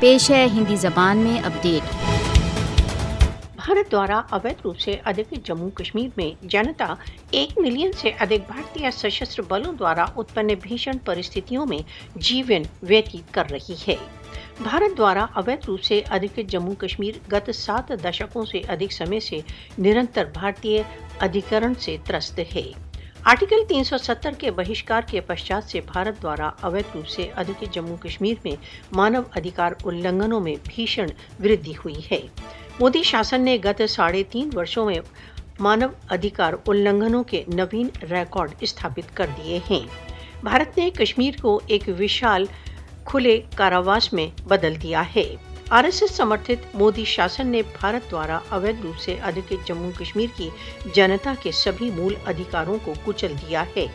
पेश है हिंदी जबान में अपडेट। भारत द्वारा अवैध रूप से अधिकृत जम्मू कश्मीर में जनता 1 मिलियन से अधिक भारतीय सशस्त्र बलों द्वारा उत्पन्न भीषण परिस्थितियों में जीवन व्यतीत कर रही है। भारत द्वारा अवैध रूप से अधिकृत जम्मू कश्मीर गत 7 दशकों से अधिक समय से निरंतर भारतीय अधिकरण से त्रस्त है। आर्टिकल 370 के बहिष्कार के पश्चात से भारत द्वारा अवैध रूप से अधिकृत जम्मू कश्मीर में मानव अधिकार उल्लंघनों में भीषण वृद्धि हुई है। मोदी शासन ने गत 3.5 वर्षों में मानव अधिकार उल्लंघनों के नवीन रिकॉर्ड स्थापित कर दिए हैं। भारत ने कश्मीर को एक विशाल खुले कारावास में बदल दिया है। आरएसएस समर्थित मोदी शासन ने भारत द्वारा अवैध रूप से अधिकृत जम्मू कश्मीर की जनता के सभी मूल अधिकारों को कुचल दिया है।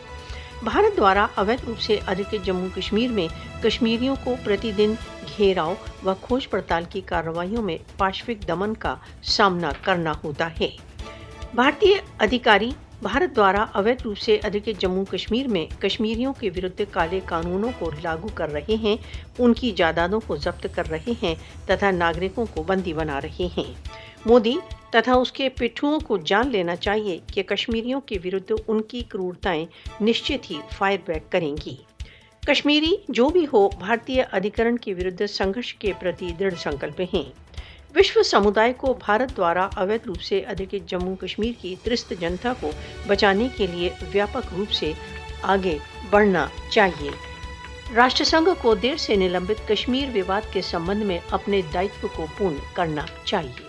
भारत द्वारा अवैध रूप से अधिकृत जम्मू कश्मीर में कश्मीरियों को प्रतिदिन घेराव व खोज पड़ताल की कार्रवाइयों में पाशविक दमन का सामना करना होता है। भारतीय अधिकारी भारत द्वारा अवैध रूप से अधिकृत जम्मू कश्मीर में कश्मीरियों के विरुद्ध काले कानूनों को लागू कर रहे हैं, उनकी जायदादों को जब्त कर रहे हैं तथा नागरिकों को बंदी बना रहे हैं। मोदी तथा उसके पिट्ठुओं को जान लेना चाहिए कि कश्मीरियों के विरुद्ध उनकी क्रूरताएं निश्चित ही फायर बैक करेंगी। कश्मीरी जो भी हो, भारतीय अधिकरण के विरुद्ध संघर्ष के प्रति दृढ़ संकल्प हैं। विश्व समुदाय को भारत द्वारा अवैध रूप से अधिकृत जम्मू कश्मीर की त्रस्त जनता को बचाने के लिए व्यापक रूप से आगे बढ़ना चाहिए। राष्ट्रसंघ को देर से निलंबित कश्मीर विवाद के संबंध में अपने दायित्व को पूर्ण करना चाहिए।